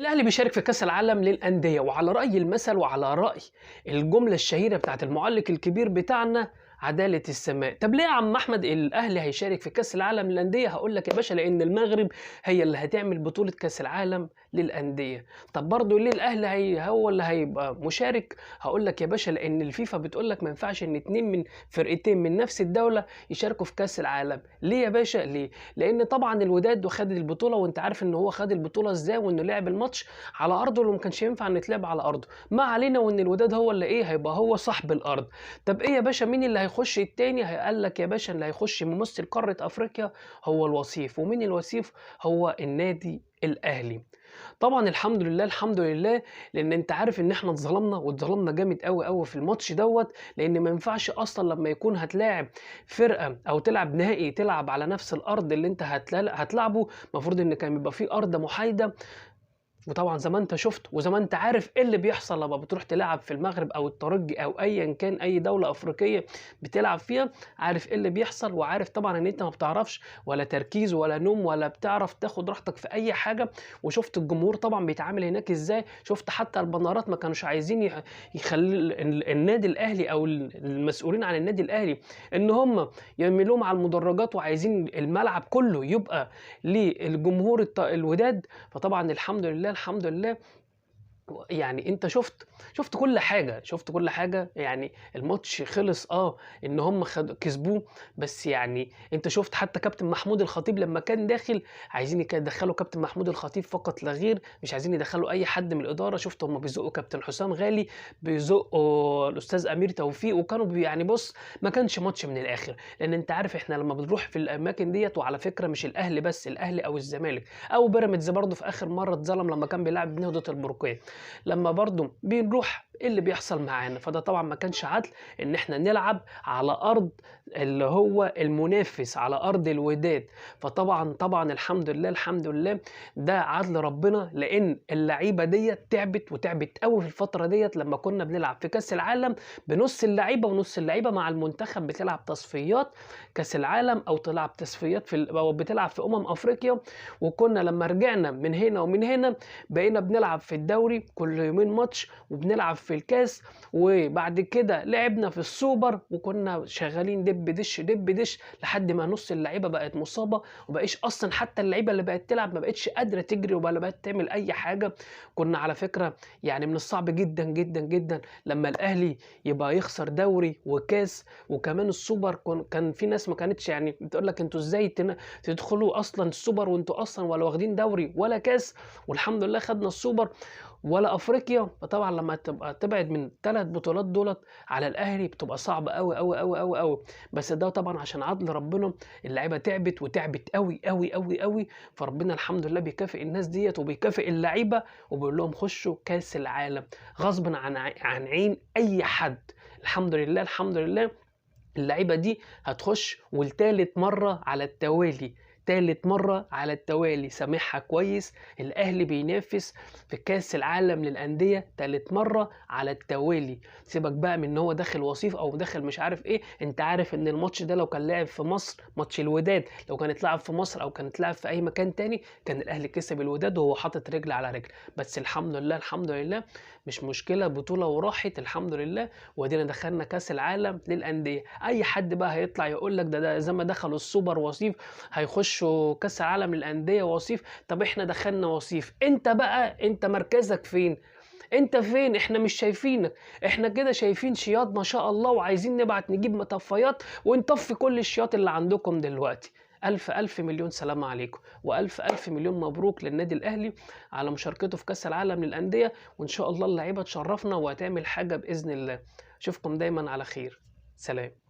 الأهلي بيشارك في كأس العالم للأندية، وعلى رأي المثل وعلى رأي الجملة الشهيرة بتاعت المعلق الكبير بتاعنا عدالة السماء. طب ليه يا عم أحمد الأهلي هيشارك في كأس العالم للأندية؟ هقول لك يا باشا، لأن المغرب هي اللي هتعمل بطولة كأس العالم للأندية. طب برضه ليه الأهلي هو اللي هيبقى مشارك؟ هقول لك يا باشا، لأن الفيفا بتقول لك ما ينفعش إن اتنين من فرقتين من نفس الدولة يشاركوا في كأس العالم. ليه يا باشا؟ ليه؟ لأن طبعا الوداد واخد البطولة، وأنت عارف إن هو خد البطولة إزاي، وإنه لعب الماتش على ارضه اللي ما كانش ينفع ان يتلعب على ارضه. ما علينا، وان الوداد هو اللي هيبقى هو صاحب الارض. طب ايه يا باشا، مين اللي هيخش التاني؟ قال لك يا باشا اللي هيخش ممثل قاره افريقيا هو الوصيف. ومين الوصيف؟ هو النادي الاهلي. طبعا الحمد لله الحمد لله، لان انت عارف ان احنا اتظلمنا واتظلمنا جامد قوي قوي في الماتش دوت. لان ما ينفعش اصلا لما يكون هتلاعب فرقه او تلعب نهائي تلعب على نفس الارض اللي انت هتلعبه. المفروض ان كان يبقى في ارض محايده. وطبعا زي ما انت شفت وزي ما انت عارف ايه اللي بيحصل لما بتروح تلعب في المغرب او الترجي او ايا كان اي دوله افريقيه بتلعب فيها. عارف ايه اللي بيحصل، وعارف طبعا ان انت ما بتعرفش ولا تركيز ولا نوم ولا بتعرف تاخد راحتك في اي حاجه. وشفت الجمهور طبعا بيتعامل هناك ازاي. شفت حتى البنارات ما كانوش عايزين يخلي النادي الاهلي او المسؤولين عن النادي الاهلي ان هم يعملوهم على المدرجات، وعايزين الملعب كله يبقى للجمهور الوداد. فطبعا الحمد لله الحمد لله، يعني انت شفت كل حاجه، شفت كل حاجه. يعني الماتش خلص ان هم كسبوه. بس يعني انت شفت حتى كابتن محمود الخطيب لما كان داخل، عايزين يدخلوا كابتن محمود الخطيب فقط لا غير، مش عايزين يدخلوا اي حد من الاداره. شفت هم بيزقوا كابتن حسام غالي، بيزقوا الاستاذ امير توفيق، وكانوا يعني بص، ما كانش ماتش من الاخر. لان انت عارف احنا لما بنروح في الاماكن ديت، وعلى فكره مش الاهلي بس، الاهلي او الزمالك او بيراميدز برضه في اخر مره اتظلم لما كان بيلعب نهضه البرقيه، لما برضو بنروح ايه اللي بيحصل معانا. فده طبعا ما كانش عدل ان احنا نلعب على ارض اللي هو المنافس، على ارض الوداد. فطبعا الحمد لله الحمد لله، ده عدل ربنا. لان اللعيبه ديت تعبت قوي في الفتره ديت. لما كنا بنلعب في كاس العالم بنص اللعيبه ونص اللعيبه مع المنتخب بتلعب تصفيات كاس العالم، او تلعب تصفيات او بتلعب في افريقيا. وكنا لما رجعنا من هنا ومن هنا بقينا بنلعب في الدوري كل يومين ماتش، وبنلعب في الكاس، وبعد كده لعبنا في السوبر، وكنا شغالين دب دش لحد ما نص اللعيبه بقت مصابه، وبقيش اصلا حتى اللعيبه اللي بقت تلعب ما بقتش قادره تجري ولا بقت تعمل اي حاجه. كنا على فكره يعني من الصعب جدا جدا جدا لما الاهلي يبقى يخسر دوري وكاس وكمان السوبر. كان في ناس ما كانتش يعني بتقول لك انتوا ازاي تدخلوا اصلا السوبر وانتوا اصلا ولا واخدين دوري ولا كاس. والحمد لله خدنا السوبر ولا افريقيا. فطبعا لما تبقى تبعد من 3 بطولات دولت على الاهلي بتبقى صعبه قوي قوي قوي قوي قوي. بس ده طبعا عشان عدل ربنا، اللعيبه تعبت وتعبت قوي قوي قوي قوي. فربنا الحمد لله بيكافئ الناس ديت وبيكافئ اللعيبه، وبيقول لهم خشوا كاس العالم غصب عن عين اي حد. الحمد لله الحمد لله، اللعيبه دي هتخش والتالت مره على التوالي، تالت مرة على التوالي. سامعها كويس، الأهلي بينافس في كأس العالم للأندية تالت مرة على التوالي. سيبك بقى من إن هو داخل وصيف أو داخل مش عارف إيه. أنت عارف إن الماتش ده لو كان لعب في مصر، ماتش الوداد لو كانت لعب في مصر أو كانت لعب في أي مكان تاني، كان الأهلي كسب الوداد وهو حاطط رجل على رجل. بس الحمد لله الحمد لله، مش مشكلة، بطولة وراحت الحمد لله، وادينا دخلنا كأس العالم للأندية. أي حد بقى هيطلع يقول لك ده زي ما دخلوا السوبر وصيف هيخشوا كاس العالم للانديه وصيف. طب احنا دخلنا وصيف، انت بقى انت مركزك فين؟ انت فين؟ احنا مش شايفينك. احنا كده شايفين شياط ما شاء الله، وعايزين نبعت نجيب مطفيات ونطفي كل الشياط اللي عندكم دلوقتي. ألف مليون سلام عليكم، وألف مليون مبروك للنادي الأهلي على مشاركته في كأس العالم للأندية. وإن شاء الله اللعيبة تشرفنا وهتعمل حاجة بإذن الله. أشوفكم دايما على خير. سلام.